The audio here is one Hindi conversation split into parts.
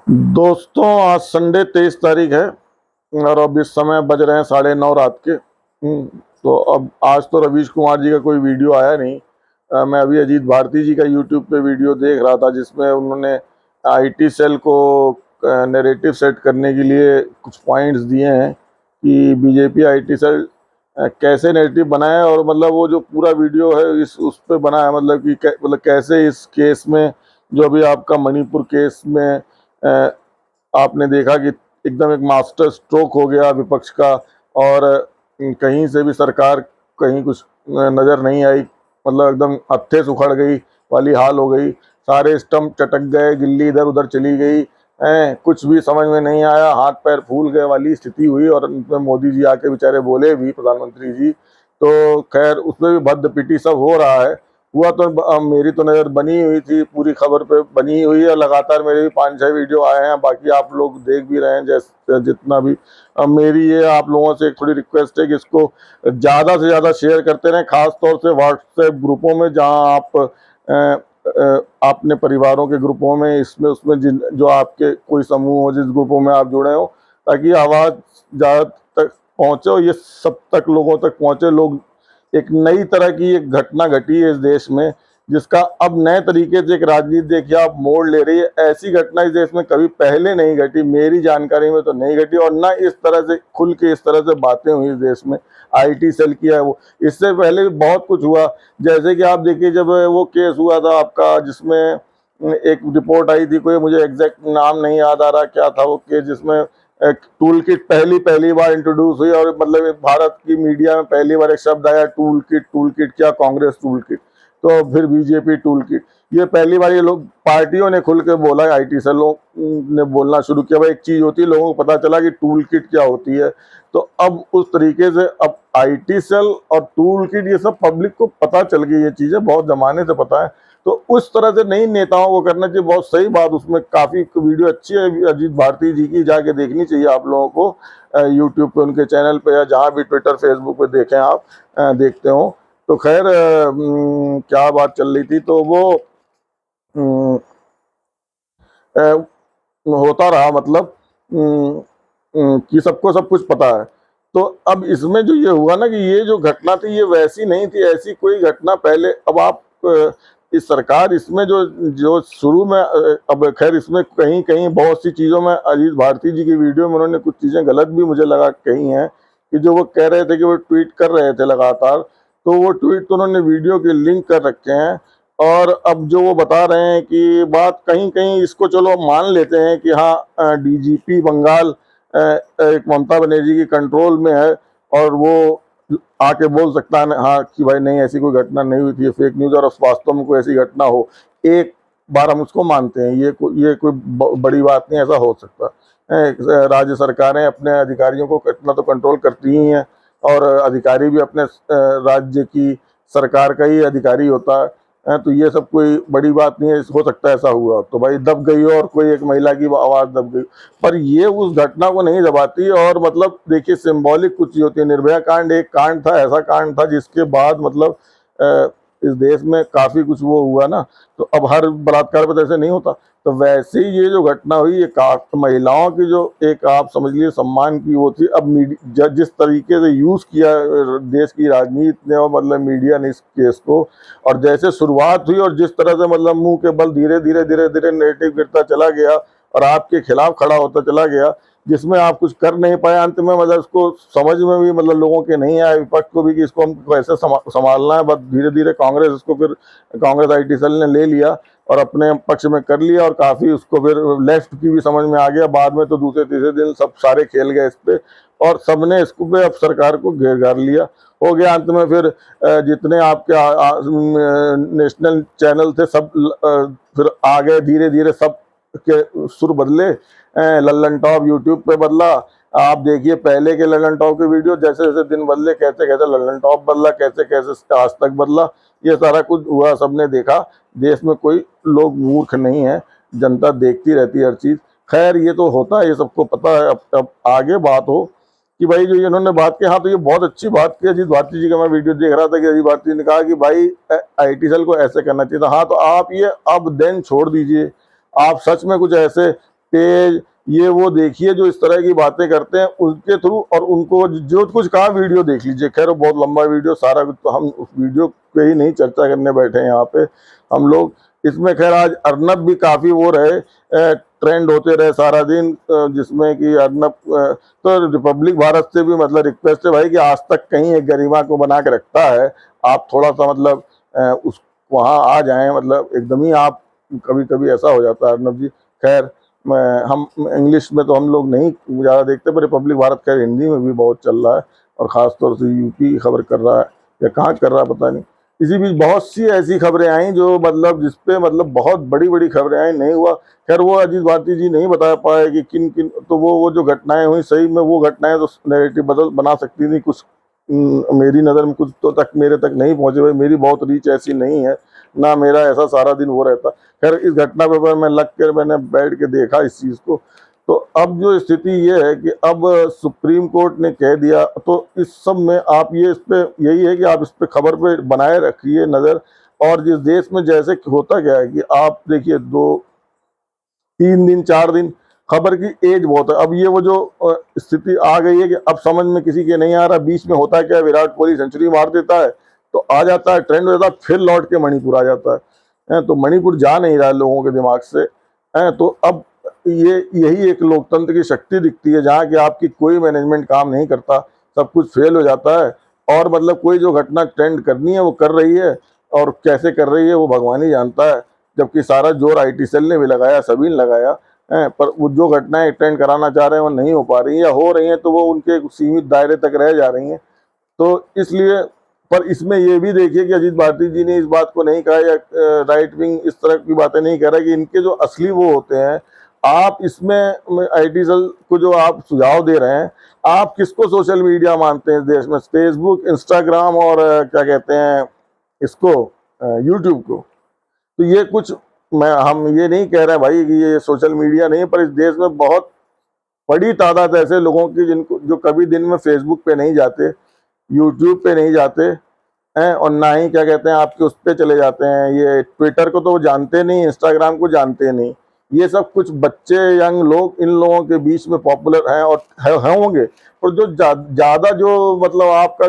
दोस्तों, आज संडे 23 तारीख है और अब इस समय बज रहे हैं 9:30 रात के। तो अब आज तो रवीश कुमार जी का कोई वीडियो आया नहीं। मैं अभी अजीत भारती जी का यूट्यूब पे वीडियो देख रहा था, जिसमें उन्होंने आईटी सेल को नैरेटिव सेट करने के लिए कुछ पॉइंट्स दिए हैं कि बीजेपी आईटी सेल कैसे नैरेटिव बनाए, और मतलब वो जो पूरा वीडियो है इस उस पे बना है, मतलब कि मतलब कैसे इस केस में, जो अभी आपका मणिपुर केस में आपने देखा कि एकदम एक मास्टर स्ट्रोक हो गया विपक्ष का, और कहीं से भी सरकार कहीं कुछ नज़र नहीं आई। मतलब एकदम हत्थे से उखड़ गई वाली हाल हो गई, सारे स्टंप चटक गए, गिल्ली इधर उधर चली गई, कुछ भी समझ में नहीं आया, हाथ पैर फूल गए वाली स्थिति हुई। और उनमें मोदी जी आके बेचारे बोले भी, प्रधानमंत्री जी, तो खैर उसमें भी भद्द पिटी सब हो रहा है। हुआ तो मेरी तो नज़र बनी हुई थी, पूरी खबर पे बनी हुई है, लगातार मेरे भी 5-6 वीडियो आए हैं, बाकी आप लोग देख भी रहे हैं जैसे जितना भी। मेरी ये आप लोगों से एक थोड़ी रिक्वेस्ट है कि इसको ज़्यादा से ज़्यादा शेयर करते रहें, खास तौर से व्हाट्सएप ग्रुपों में, जहां आप अपने परिवारों के ग्रुपों में, इसमें उसमें जिन जो आपके कोई समूह हो, जिस ग्रुपों में आप जुड़े हो, ताकि आवाज़ ज़्यादा तक पहुँचे और ये सब तक लोगों तक पहुँचे। लोग, एक नई तरह की एक घटना घटी है इस देश में, जिसका अब नए तरीके से एक राजनीति देखिए आप मोड़ ले रही है। ऐसी घटना इस देश में कभी पहले नहीं घटी, मेरी जानकारी में तो नहीं घटी, और ना इस तरह से खुल के इस तरह से बातें हुई इस देश में। आईटी सेल किया है वो, इससे पहले भी बहुत कुछ हुआ। जैसे कि आप देखिए, जब वो केस हुआ था आपका, जिसमें एक रिपोर्ट आई थी, कोई मुझे एग्जैक्ट नाम नहीं याद आ रहा क्या था वो केस, जिसमें एक टूल किट पहली बार इंट्रोड्यूस हुई, और मतलब भारत की मीडिया में पहली बार एक शब्द आया टूल किट क्या, कांग्रेस टूल किट, तो फिर बीजेपी टूल किट। ये पहली बार ये लोग पार्टियों ने खुल के बोला, आईटी सेलों ने बोलना शुरू किया, भाई एक चीज होती है, लोगों को पता चला कि टूल किट क्या होती है। तो अब उस तरीके से अब आईटी सेल और टूल किट, ये सब पब्लिक को पता चल गई, ये चीजें बहुत जमाने से पता है। तो उस तरह से नई नेताओं को करना चाहिए, बहुत सही बात। उसमें काफी वीडियो अच्छी है अजीत भारती जी की, जाके देखनी चाहिए आप लोगों को, यूट्यूब पे उनके चैनल पे, या जहाँ भी ट्विटर फेसबुक पे देखें आप, देखते हो। तो खैर, क्या बात चल रही थी, तो वो अम, अ, होता रहा, मतलब कि सबको सब कुछ पता है। तो अब इसमें जो ये हुआ ना, कि ये जो घटना थी ये वैसी नहीं थी, ऐसी कोई घटना पहले। अब आप इस सरकार इसमें जो जो शुरू में अब खैर इसमें कहीं कहीं बहुत सी चीज़ों में अजीत भारती जी की वीडियो में उन्होंने कुछ चीज़ें गलत भी मुझे लगा कही हैं, कि जो वो कह रहे थे कि वो ट्वीट कर रहे थे लगातार, तो वो ट्वीट तो उन्होंने वीडियो के लिंक कर रखे हैं। और अब जो वो बता रहे हैं कि बात कहीं कहीं इसको चलो मान लेते हैं कि हाँ, डीजीपी बंगाल एक ममता बनर्जी की कंट्रोल में है, और वो आके बोल सकता है हाँ कि भाई नहीं, ऐसी कोई घटना नहीं हुई थी, फेक न्यूज़, और वास्तव में कोई ऐसी घटना हो, एक बार हम उसको मानते हैं, ये कोई बड़ी बात नहीं, ऐसा हो सकता है। राज्य सरकारें अपने अधिकारियों को इतना तो कंट्रोल करती ही हैं, और अधिकारी भी अपने राज्य की सरकार का ही अधिकारी होता है। तो ये सब कोई बड़ी बात नहीं है, हो सकता है ऐसा हुआ, तो भाई दब गई हो, और कोई एक महिला की आवाज़ दब गई, पर ये उस घटना को नहीं दबाती। और मतलब देखिए, सिंबॉलिक कुछ चीज होती है। निर्भया कांड एक कांड था, ऐसा कांड था जिसके बाद मतलब इस देश में काफी कुछ वो हुआ ना। तो अब हर बलात्कार पर ऐसे नहीं होता, तो वैसे ही ये जो घटना हुई, ये महिलाओं की जो एक आप समझ लीजिए सम्मान की वो थी। अब जिस तरीके से यूज किया देश की राजनीति ने, और मतलब मीडिया ने इस केस को, और जैसे शुरुआत हुई और जिस तरह से मतलब मुंह के बल धीरे धीरे धीरे धीरे नेगेटिव गिरता चला गया, और आपके खिलाफ खड़ा होता चला गया, जिसमें आप कुछ कर नहीं पाए अंत में। मतलब इसको समझ में भी मतलब लोगों के नहीं आया, विपक्ष को भी, कि इसको हम कैसे संभालना है। बस धीरे धीरे कांग्रेस इसको, फिर कांग्रेस आईटी सेल ने ले लिया और अपने पक्ष में कर लिया, और काफी उसको फिर लेफ्ट की भी समझ में आ गया। बाद में तो दूसरे तीसरे दिन सब सारे खेल गए इस पे, और सबने इसको पे अब सरकार को घेर घार लिया, हो गया। अंत में फिर जितने आपके नेशनल चैनल थे सब फिर आ गए, धीरे धीरे सब के सुर बदले। लल्लन टॉप यूट्यूब पे बदला, आप देखिए पहले के लल्लन टॉप के वीडियो, जैसे जैसे दिन बदले, कैसे कैसे लल्लन टॉप बदला, कैसे कैसे आज तक बदला, ये सारा कुछ हुआ, सबने देखा। देश में कोई लोग मूर्ख नहीं है, जनता देखती रहती है हर चीज। खैर ये तो होता है, ये सबको पता है। अब आगे बात हो कि भाई जो इन्होंने बात की, हाँ तो ये बहुत अच्छी बात की अजीत भारती जी का। मैं वीडियो देख रहा था कि अजीत भारती ने कहा कि भाई आईटी सेल को ऐसे करना चाहिए था। हाँ, तो आप ये अब देन छोड़ दीजिए, आप सच में कुछ ऐसे पेज, ये वो देखिए जो इस तरह की बातें करते हैं उसके थ्रू, और उनको जो कुछ कहा वीडियो देख लीजिए। खैर वो बहुत लंबा वीडियो, सारा कुछ तो हम उस वीडियो पे ही नहीं चर्चा करने बैठे हैं यहाँ पे हम लोग। इसमें खैर आज अर्नब भी काफी वो रहे, ट्रेंड होते रहे सारा दिन, जिसमें कि अर्नब तो रिपब्लिक भारत से भी मतलब रिक्वेस्ट है भाई कि आज तक कहीं एक गरिमा को बना के रखता है, आप थोड़ा सा मतलब उस वहाँ आ जाएं, मतलब एकदम ही आप, कभी कभी ऐसा हो जाता है अर्नब जी। खैर हम इंग्लिश में तो हम लोग नहीं ज़्यादा देखते, पर रिपब्लिक भारत खैर हिंदी में भी बहुत चल रहा है, और ख़ासतौर से यूपी खबर कर रहा है या कहाँ कर रहा है पता नहीं। इसी बीच बहुत सी ऐसी खबरें आई जो मतलब जिसपे मतलब बहुत बड़ी बड़ी खबरें आई, नहीं हुआ। खैर वो अजीत भारती जी नहीं बता पाए कि किन किन, तो वो जो घटनाएं हुई सही में वो घटनाएं तो नैरेटिव बना सकती थी कुछ, मेरी नज़र में कुछ तो तक मेरे तक नहीं पहुंचे भाई, मेरी बहुत रीच ऐसी नहीं है ना, मेरा ऐसा सारा दिन वो रहता। खैर इस घटना पे मैं लग कर मैंने बैठ के देखा इस चीज़ को। तो अब जो स्थिति ये है कि अब सुप्रीम कोर्ट ने कह दिया, तो इस सब में आप ये इस पे यही है कि आप इस पे खबर पे बनाए रखिए नज़र। और जिस देश में जैसे होता क्या है कि आप देखिए 2-3 दिन 4 दिन खबर की एज बहुत है। अब ये वो जो स्थिति आ गई है कि अब समझ में किसी के नहीं आ रहा, बीच में होता क्या है, विराट कोहली सेंचुरी मार देता है तो आ जाता है, ट्रेंड हो जाता है, फिर लौट के मणिपुर आ जाता है। तो मणिपुर जा नहीं रहा है लोगों के दिमाग से। तो अब ये यही एक लोकतंत्र की शक्ति दिखती है, जहाँ की आपकी कोई मैनेजमेंट काम नहीं करता, सब कुछ फेल हो जाता है, और मतलब कोई जो घटना ट्रेंड करनी है वो कर रही है, और कैसे कर रही है वो भगवान ही जानता है। जबकि सारा जोर आईटी सेल ने भी लगाया, सभी ने लगाया है, पर वो जो घटनाएं ट्रेंड कराना चाह रहे हैं वो नहीं हो पा रही हैं, या हो रही हैं तो वो उनके सीमित दायरे तक रह जा रही हैं। तो इसलिए, पर इसमें ये भी देखिए कि अजीत भारती जी ने इस बात को नहीं कहा, या राइट विंग इस तरह की बातें नहीं कह रहा कि इनके जो असली वो होते हैं, आप इसमें आईटी सेल को जो आप सुझाव दे रहे हैं, आप किसको सोशल मीडिया मानते हैं इस देश में? फेसबुक, इंस्टाग्राम और क्या कहते हैं इसको, यूट्यूब को। तो ये कुछ, मैं हम ये नहीं कह रहे भाई कि ये सोशल मीडिया नहीं है, पर इस देश में बहुत बड़ी तादाद ऐसे लोगों की जिनको जो कभी दिन में फेसबुक पे नहीं जाते, यूट्यूब पे नहीं जाते हैं, और ना ही क्या कहते हैं आपके उस पे चले जाते हैं, ये ट्विटर को तो वो जानते नहीं, इंस्टाग्राम को जानते नहीं। ये सब कुछ बच्चे, यंग लोग इन लोगों के बीच में पॉपुलर हैं, और होंगे। और जो ज़्यादा जो मतलब आपका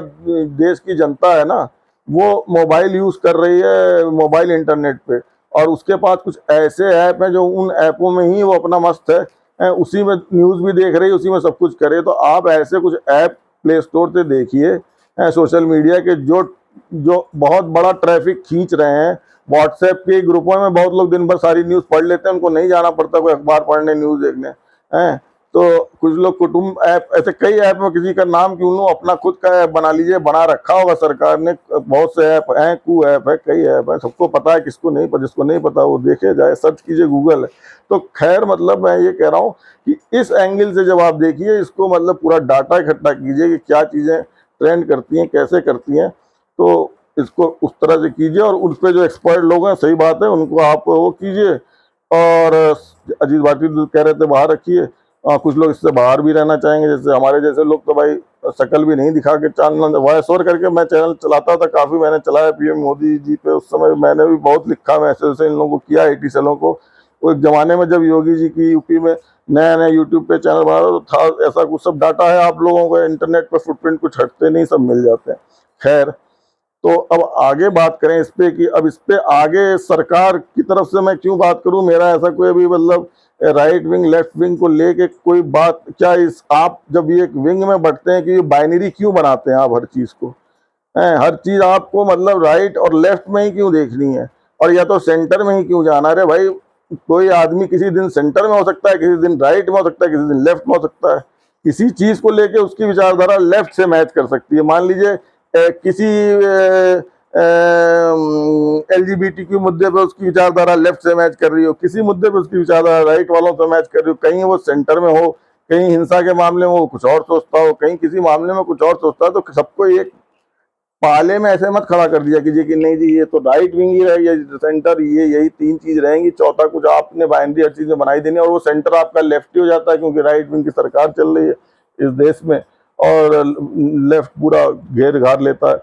देश की जनता है ना, वो मोबाइल यूज़ कर रही है, मोबाइल इंटरनेट पे, और उसके पास कुछ ऐसे ऐप हैं जो उन ऐपों में ही वो अपना मस्त है, उसी में न्यूज़ भी देख रही है, उसी में सब कुछ करे। तो आप ऐसे कुछ ऐप प्ले स्टोर से देखिए सोशल मीडिया के, जो जो बहुत बड़ा ट्रैफिक खींच रहे हैं। व्हाट्सएप के ग्रुपों में बहुत लोग दिन भर सारी न्यूज़ पढ़ लेते हैं, उनको नहीं जाना पड़ता कोई अखबार पढ़ने, न्यूज़ देखने हैं। तो कुछ लोग कुटुंब ऐप, ऐसे कई ऐप में, किसी का नाम क्यों लूं, अपना खुद का ऐप बना लीजिए, बना रखा होगा सरकार ने, बहुत से ऐप हैं, कू ऐप है, कई ऐप है, सबको पता है, किसको नहीं पता, जिसको नहीं पता वो देखे जाए, सर्च कीजिए गूगल है। तो खैर मतलब मैं ये कह रहा हूँ कि इस एंगल से जब आप देखिए इसको, मतलब पूरा डाटा इकट्ठा कीजिए कि क्या चीज़ें ट्रेंड करती हैं, कैसे करती हैं, तो इसको उस तरह से कीजिए, और उस पर जो एक्सपर्ट लोग हैं, सही बात है, उनको आप वो कीजिए। और अजीत भारती तो कह रहे थे बाहर रखिए, कुछ लोग इससे बाहर भी रहना चाहेंगे, जैसे हमारे जैसे लोग तो भाई शक्ल भी नहीं दिखा के, चैनल वॉइस ओवर करके मैं चैनल चलाता था, काफ़ी मैंने चलाया पीएम मोदी जी पे, उस समय मैंने भी बहुत लिखा मैसेज इन लोगों को किया, आईटी सेलों को। वो एक ज़माने में जब योगी जी की यूपी में नया नया यूट्यूब पे चैनल बना तो था ऐसा कुछ, सब डाटा है आप लोगों को, इंटरनेट पर फुटप्रिंट कुछ हटते नहीं, सब मिल जाते हैं। खैर, तो अब आगे बात करें इस पे कि अब इस पे आगे सरकार की तरफ से मैं क्यों बात करूं, मेरा ऐसा कोई अभी मतलब राइट विंग लेफ्ट विंग को लेके कोई बात क्या, इस आप जब ये एक विंग में बढ़ते हैं कि ये बाइनरी क्यों बनाते हैं आप हर चीज़ को, हर चीज़ आपको मतलब राइट और लेफ्ट में ही क्यों देखनी है, और या तो सेंटर में ही क्यों जाना है? भाई कोई आदमी किसी दिन सेंटर में हो सकता है, किसी दिन राइट में हो सकता है, किसी दिन लेफ्ट में हो सकता है। किसी चीज़ को लेके उसकी विचारधारा लेफ्ट से मैच कर सकती है। मान लीजिए किसी एलजीबीटी मुद्दे पे उसकी विचारधारा लेफ्ट से मैच कर रही हो, किसी मुद्दे पे उसकी विचारधारा राइट वालों से मैच कर रही हो, कहीं वो सेंटर में हो, कहीं हिंसा के मामले में वो कुछ और सोचता हो, कहीं किसी मामले में कुछ और सोचता है। तो सबको एक पाले में ऐसे मत खड़ा कर दिया कीजिए कि नहीं जी ये तो राइट विंग ही रहेगी, ये सेंटर, ये यही तीन चीज रहेंगी, चौथा कुछ आपने बाइनरी हर चीज में बनाई देनी, और वो सेंटर आपका लेफ्ट ही हो जाता है, क्योंकि राइट विंग की सरकार चल रही है इस देश में, और लेफ्ट पूरा घेर घार लेता है।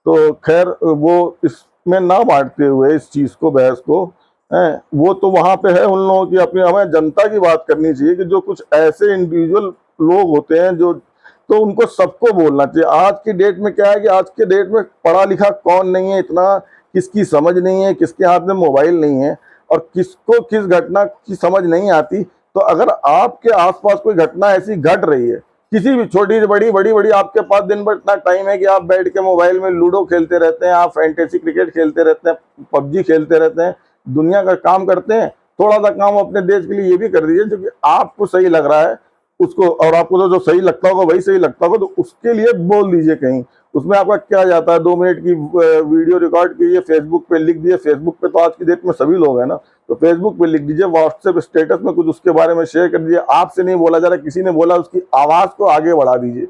तो खैर वो इसमें ना बांटते हुए इस चीज को, बहस को, हैं, वो तो वहां पे है उन लोगों की अपनी। हमें जनता की बात करनी चाहिए कि जो कुछ ऐसे इंडिविजुअल लोग होते हैं जो, तो उनको सबको बोलना चाहिए। आज की डेट में क्या है कि आज के डेट में पढ़ा लिखा कौन नहीं है इतना, किसकी समझ नहीं है, किसके हाथ में मोबाइल नहीं है और किसको किस घटना की समझ नहीं आती। तो अगर आपके आसपास कोई घटना ऐसी घट रही है, किसी भी छोटी से बड़ी, बड़ी बड़ी, आपके पास दिन भर इतना टाइम है कि आप बैठ के मोबाइल में लूडो खेलते रहते हैं, आप फैंटेसी क्रिकेट खेलते रहते हैं, पबजी खेलते रहते हैं, दुनिया का काम करते हैं, थोड़ा सा काम अपने देश के लिए ये भी कर दीजिए जो कि आपको सही लग रहा है उसको, और आपको तो जो सही लगता होगा वही सही लगता होगा, तो उसके लिए बोल दीजिए कहीं। उसमें आपका क्या जाता है, 2 मिनट की वीडियो रिकॉर्ड कीजिए, फेसबुक पे लिख दिए। फेसबुक पे तो आज की डेट में सभी लोग हैं ना, तो फेसबुक पे लिख दीजिए, व्हाट्सएप स्टेटस में कुछ उसके बारे में शेयर कर दीजिए। आपसे नहीं बोला जा रहा, किसी ने बोला, उसकी आवाज को आगे बढ़ा दीजिए,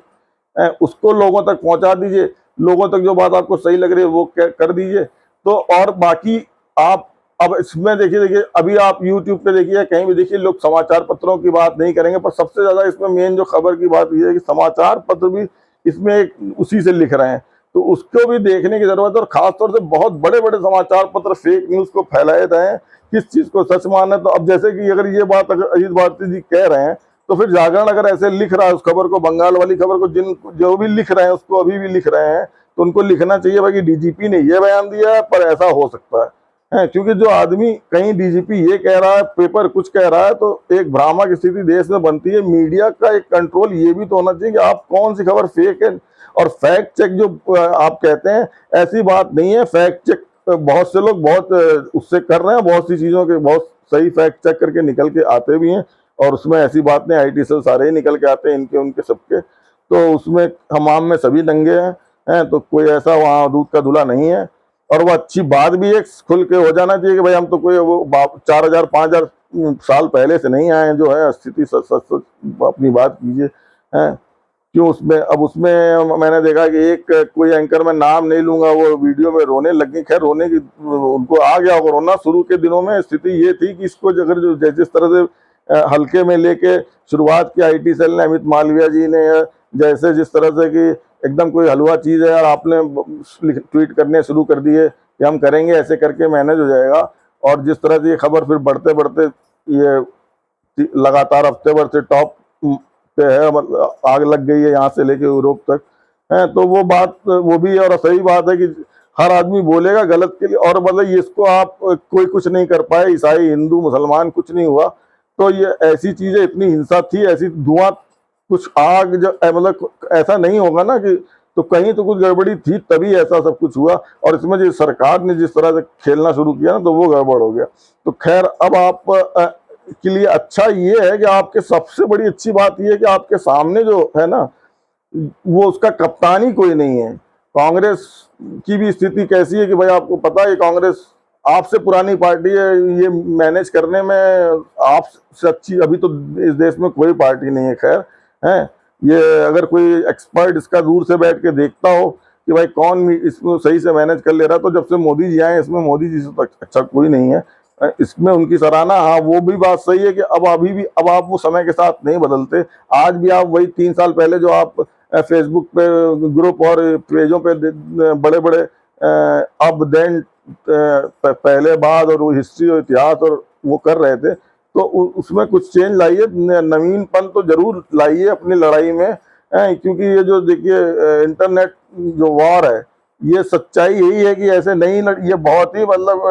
उसको लोगों तक पहुंचा दीजिए। लोगों तक जो बात आपको सही लग रही है वो कर दीजिए। तो और बाकी आप, अब इसमें देखिए अभी आप यूट्यूब पे देखिए, कहीं भी देखिए, लोग समाचार पत्रों की बात नहीं करेंगे, पर सबसे ज्यादा इसमें मेन जो खबर की बात यह है कि समाचार पत्र भी इसमें उसी से लिख रहे हैं, तो उसको भी देखने की जरूरत है। और खासतौर से बहुत बड़े बड़े समाचार पत्र फेक न्यूज को फैलाए रहे हैं, किस चीज को सच माने। तो अब जैसे कि अगर ये बात अगर अजीत भारती जी कह रहे हैं, तो फिर जागरण अगर ऐसे लिख रहा है उस खबर को, बंगाल वाली खबर को, जो भी लिख रहे हैं उसको अभी भी लिख रहे हैं, तो उनको लिखना चाहिए भाई कि डीजीपी ने ये बयान दिया है पर ऐसा हो सकता है, क्योंकि जो आदमी कहीं डीजीपी ये कह रहा है, पेपर कुछ कह रहा है, तो एक भ्रामक स्थिति देश में बनती है। मीडिया का एक कंट्रोल ये भी तो होना चाहिए कि आप कौन सी खबर फेक है। और फैक्ट चेक जो आप कहते हैं, ऐसी बात नहीं है। फैक्ट चेक बहुत से लोग बहुत उससे कर रहे हैं, बहुत सी चीजों के बहुत सही फैक्ट चेक करके निकल के आते भी हैं, और उसमें ऐसी बात नहीं, आईटी सेल सारे ही निकल के आते हैं, इनके उनके सबके। तो उसमें हमाम में सभी दंगे हैं, तो कोई ऐसा वहाँ दूध का धुला नहीं है। और वो अच्छी बात भी है, खुल के हो जाना चाहिए कि भाई हम तो कोई वो 4000 5000 साल पहले से नहीं आए हैं, जो है स्थिति सच सच सच अपनी बात कीजिए। हैं, क्यों उसमें, अब उसमें मैंने देखा कि एक कोई एंकर, में नाम नहीं लूंगा, वो वीडियो में रोने लगी। खैर रोने की, उनको आ गया होगा रोना। शुरू के दिनों में स्थिति ये थी कि इसको अगर जो जिस तरह से हल्के में लेके शुरुआत की आईटी सेल ने, अमित मालविया जी ने, जैसे जिस तरह से कि एकदम कोई हलवा चीज है और आपने ट्वीट करने शुरू कर दिए कि हम करेंगे, ऐसे करके मैनेज हो जाएगा। और जिस तरह से ये खबर फिर बढ़ते बढ़ते ये लगातार हफ्ते भर से टॉप पे है, मतलब आग लग गई है यहाँ से लेके यूरोप तक है। तो वो बात वो भी है, और सही बात है कि हर आदमी बोलेगा गलत के लिए, और मतलब ये इसको आप कोई कुछ नहीं कर पाए, ईसाई हिंदू मुसलमान कुछ नहीं हुआ। तो ये ऐसी चीजें, इतनी हिंसा थी, ऐसी धुआं, कुछ आग, जब मतलब ऐसा नहीं होगा ना कि, तो कहीं तो कुछ गड़बड़ी थी तभी ऐसा सब कुछ हुआ। और इसमें जो सरकार ने जिस तरह से खेलना शुरू किया ना, तो वो गड़बड़ हो गया। तो खैर अब आप के लिए अच्छा ये है कि आपके, सबसे बड़ी अच्छी बात ये है कि आपके सामने जो है ना, वो उसका कप्तान ही कोई नहीं है। कांग्रेस की भी स्थिति कैसी है कि भाई आपको पता है कांग्रेस आपसे पुरानी पार्टी है, ये मैनेज करने में आपसे अच्छी अभी तो इस देश में कोई पार्टी नहीं है। खैर है, ये अगर कोई एक्सपर्ट इसका दूर से बैठ के देखता हो कि भाई कौन इसको सही से मैनेज कर ले रहा है, तो जब से मोदी जी आए इसमें मोदी जी से तो अच्छा कोई नहीं है। इसमें उनकी सराहना, हाँ वो भी बात सही है कि अब अभी भी, अब आप वो समय के साथ नहीं बदलते। आज भी आप वही 3 साल पहले जो आप फेसबुक पे ग्रुप और पेजों पे बड़े बड़े अब देन पहले बाद और वो हिस्ट्री और इतिहास और वो कर रहे थे, तो उसमें कुछ चेंज लाइए, नवीनपन तो जरूर लाइए अपनी लड़ाई में। क्योंकि ये जो देखिए इंटरनेट जो वॉर है, ये सच्चाई यही है कि ऐसे नहीं ये बहुत ही मतलब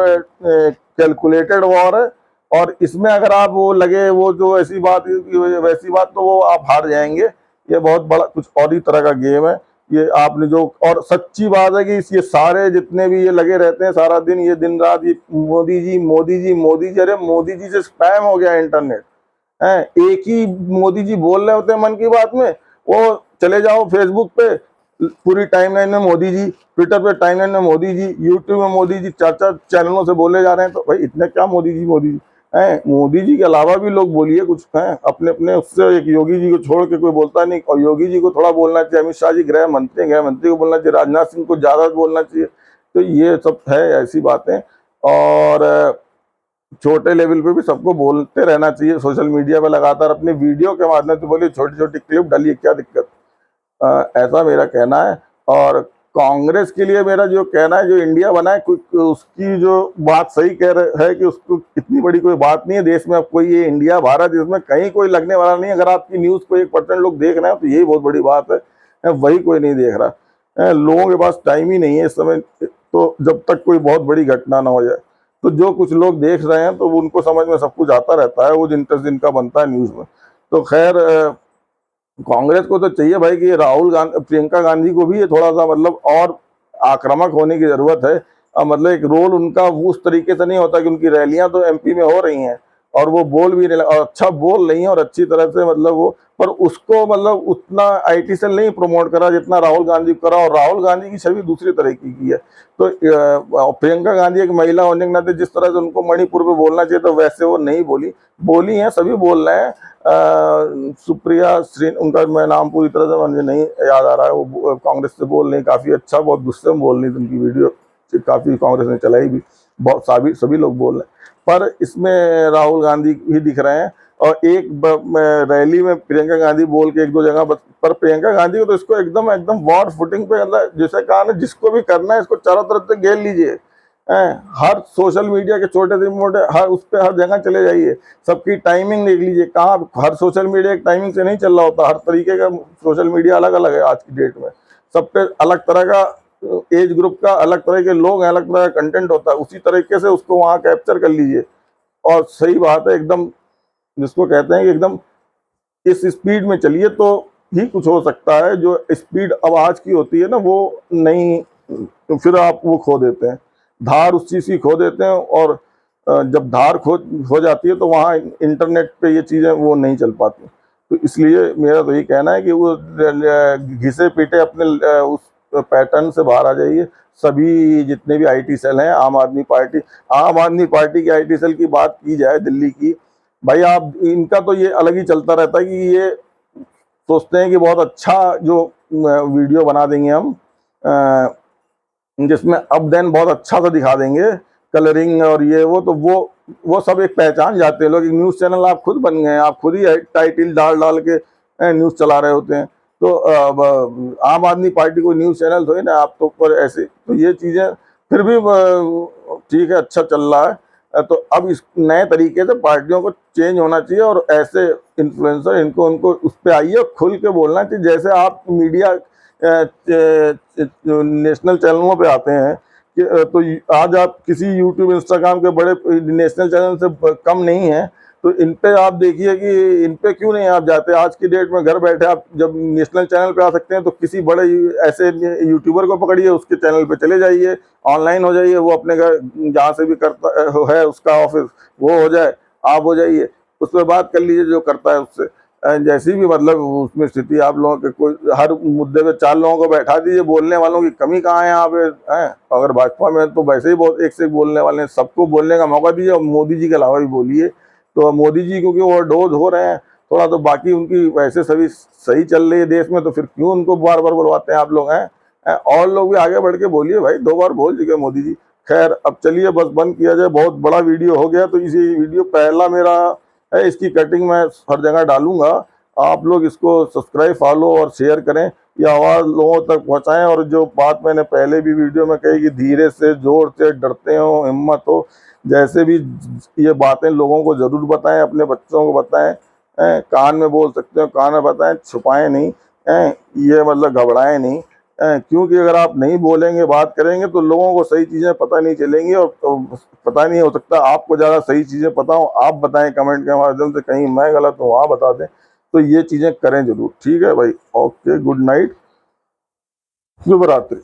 कैलकुलेटेड वॉर है। और इसमें अगर आप वो लगे, वो जो ऐसी बात वैसी बात, तो वो आप हार जाएंगे। ये बहुत बड़ा कुछ और ही तरह का गेम है ये आपने जो। और सच्ची बात है कि ये सारे जितने भी ये लगे रहते हैं सारा दिन, ये दिन रात, ये मोदी जी मोदी जी मोदी जी, अरे मोदी जी से स्पैम हो गया इंटरनेट है। एक ही मोदी जी बोल रहे होते हैं मन की बात में, वो चले जाओ फेसबुक पे पूरी टाइमलाइन में मोदी जी, ट्विटर पे टाइमलाइन में मोदी जी, यूट्यूब में मोदी जी, 4 चैनलों से बोले जा रहे हैं। तो भाई इतने क्या मोदी जी हैं, मोदी जी के अलावा भी लोग बोलिए कुछ हैं अपने अपने। उससे एक योगी जी को छोड़ के कोई बोलता नहीं, और योगी जी को थोड़ा बोलना चाहिए, अमित शाह जी गृह मंत्री को बोलना चाहिए, राजनाथ सिंह को ज्यादा बोलना चाहिए। तो ये सब है ऐसी बातें। और छोटे लेवल पे भी सबको बोलते रहना चाहिए, सोशल मीडिया पे लगातार अपनी वीडियो के माध्यम से बोलिए, छोटी छोटी क्लिप डालिए, क्या दिक्कत, ऐसा मेरा कहना है। और कांग्रेस के लिए मेरा जो कहना है, जो इंडिया बना है उसकी जो बात सही कह रहे है कि उसको इतनी बड़ी कोई बात नहीं है देश में। अब कोई ये इंडिया भारत इसमें कहीं कोई लगने वाला नहीं है। अगर आपकी न्यूज़ को 1% लोग देख रहे हैं तो यही बहुत बड़ी बात है। वही कोई नहीं देख रहा। लोगों के पास टाइम ही नहीं है इस समय, तो जब तक कोई बहुत बड़ी घटना ना हो जाए। तो जो कुछ लोग देख रहे हैं तो उनको समझ में सब कुछ आता रहता है, वो इंटरेस्ट जिनका बनता है न्यूज़ में। तो खैर कांग्रेस को तो चाहिए भाई कि राहुल गांधी, प्रियंका गांधी को भी ये थोड़ा सा मतलब और आक्रामक होने की जरूरत है। मतलब एक रोल उनका उस तरीके से नहीं होता कि उनकी रैलियां तो एमपी में हो रही हैं और वो बोल भी नहीं, और अच्छा बोल रही हैं और अच्छी तरह से मतलब वो, पर उसको मतलब उतना आईटी सेल नहीं प्रमोट करा जितना राहुल गांधी करा। और राहुल गांधी की छवि दूसरी तरह की है। तो प्रियंका गांधी एक महिला होने के नाते जिस तरह से उनको मणिपुर पे बोलना चाहिए तो वैसे वो नहीं बोली हैं, सभी बोल रहे हैं। सुप्रिया श्री, उनका मैं नाम पूरी तरह से मुझे नहीं याद आ रहा है, वो कांग्रेस से बोल रही, काफ़ी अच्छा, बहुत गुस्से में बोल रही थी, उनकी वीडियो काफ़ी कांग्रेस ने चलाई भी, बहुत सभी लोग बोल रहे हैं। पर इसमें राहुल गांधी भी दिख रहे हैं। और एक रैली में प्रियंका गांधी बोल के एक दो जगह, पर प्रियंका गांधी को तो इसको एकदम एकदम वॉर फुटिंग पे, मतलब जैसे कहा ना, जिसको भी करना है इसको चारों तरफ से घेर लीजिए। हर सोशल मीडिया के छोटे से मोटे हर उस पर हर जगह चले जाइए, सबकी टाइमिंग देख लीजिए। कहाँ हर सोशल मीडिया एक टाइमिंग से नहीं चल रहा होता, हर तरीके का सोशल मीडिया अलग अलग है आज की डेट में। सब पे अलग तरह का एज ग्रुप का, अलग तरह के लोग हैं, अलग तरह का कंटेंट होता है, उसी तरीके से उसको वहाँ कैप्चर कर लीजिए। और सही बात है एकदम, जिसको कहते हैं कि एकदम इस स्पीड में चलिए तो ही कुछ हो सकता है। जो स्पीड अब आज की होती है ना वो नहीं, तो फिर आप वो खो देते हैं, धार उस चीज़ की खो देते हैं। और जब धार हो जाती है तो वहाँ इंटरनेट पे ये चीज़ें वो नहीं चल पाती। तो इसलिए मेरा तो ये कहना है कि वो घिसे पीटे अपने उस पैटर्न से बाहर आ जाइए। सभी जितने भी आईटी सेल हैं, आम आदमी पार्टी की आईटी सेल की बात की जाए दिल्ली की, भाई आप इनका तो ये अलग ही चलता रहता है कि ये सोचते हैं कि बहुत अच्छा जो वीडियो बना देंगे हम, जिसमें अप देन बहुत अच्छा सा दिखा देंगे, कलरिंग और ये वो, तो वो सब एक पहचान जाते हैं लोग। न्यूज़ चैनल आप खुद बन गए हैं, आप खुद ही टाइटल डाल के न्यूज़ चला रहे होते हैं। तो आम आदमी पार्टी को न्यूज़ चैनल थोड़ी ना आप तो ऊपर ऐसे, तो ये चीज़ें फिर भी ठीक है, अच्छा चल रहा है। तो अब इस नए तरीके से पार्टियों को चेंज होना चाहिए और ऐसे इन्फ्लुएंसर इनको उनको उस पर आइए, खुल के बोलना चाहिए। जैसे आप मीडिया नेशनल चैनलों पे आते हैं कि तो आज आप किसी यूट्यूब इंस्टाग्राम के बड़े नेशनल चैनल से कम नहीं है। तो इन पे आप देखिए कि इन पे क्यों नहीं आप जाते। आज की डेट में घर बैठे आप जब नेशनल चैनल पे आ सकते हैं तो किसी बड़े ऐसे यूट्यूबर को पकड़िए, उसके चैनल पे चले जाइए, ऑनलाइन हो जाइए, वो अपने घर जहाँ से भी करता है उसका ऑफिस, वो हो जाए, आप हो जाइए, उस पर बात कर लीजिए जो करता है उससे। जैसी भी मतलब उसमें स्थिति आप लोगों के, कोई हर मुद्दे पे 4 लोगों को बैठा दीजिए, बोलने वालों की कमी कहाँ है यहाँ पे है। अगर भाजपा में तो वैसे ही बहुत एक से एक बोलने वाले हैं, सबको बोलने का मौका दीजिए और मोदी जी के अलावा भी बोलिए। तो मोदी जी क्योंकि ओवरडोज हो रहे हैं थोड़ा, तो बाकी उनकी वैसे सभी सही चल रही है देश में, तो फिर क्यों उनको बार बार बुलवाते हैं आप लोग हैं। और लोग भी आगे बढ़ के बोलिए भाई, 2 बार बोल चुके मोदी जी। खैर अब चलिए बस बंद किया जाए, बहुत बड़ा वीडियो हो गया। तो इसी वीडियो पहला मेरा है, इसकी कटिंग मैं हर जगह डालूंगा। आप लोग इसको सब्सक्राइब, फॉलो और शेयर करें, ये आवाज़ लोगों तक पहुंचाएं। और जो बात मैंने पहले भी वीडियो में कही कि धीरे से, जोर से, डरते हो, हिम्मत हो, जैसे भी ये बातें लोगों को ज़रूर बताएं, अपने बच्चों को बताएं। कान में बोल सकते हो, कान में बताएं, छुपाएं नहीं। ये मतलब घबराएं नहीं। क्योंकि अगर आप नहीं बोलेंगे, बात करेंगे तो लोगों को सही चीज़ें पता नहीं चलेंगी। और पता नहीं, हो सकता आपको ज़्यादा सही चीज़ें पता हो, आप बताएं कमेंट के माध्यम से, कहीं मैं गलत हूँ आप बता दें। तो ये चीज़ें करें जरूर, ठीक है भाई। ओके, गुड नाइट, शुभ रात्रि।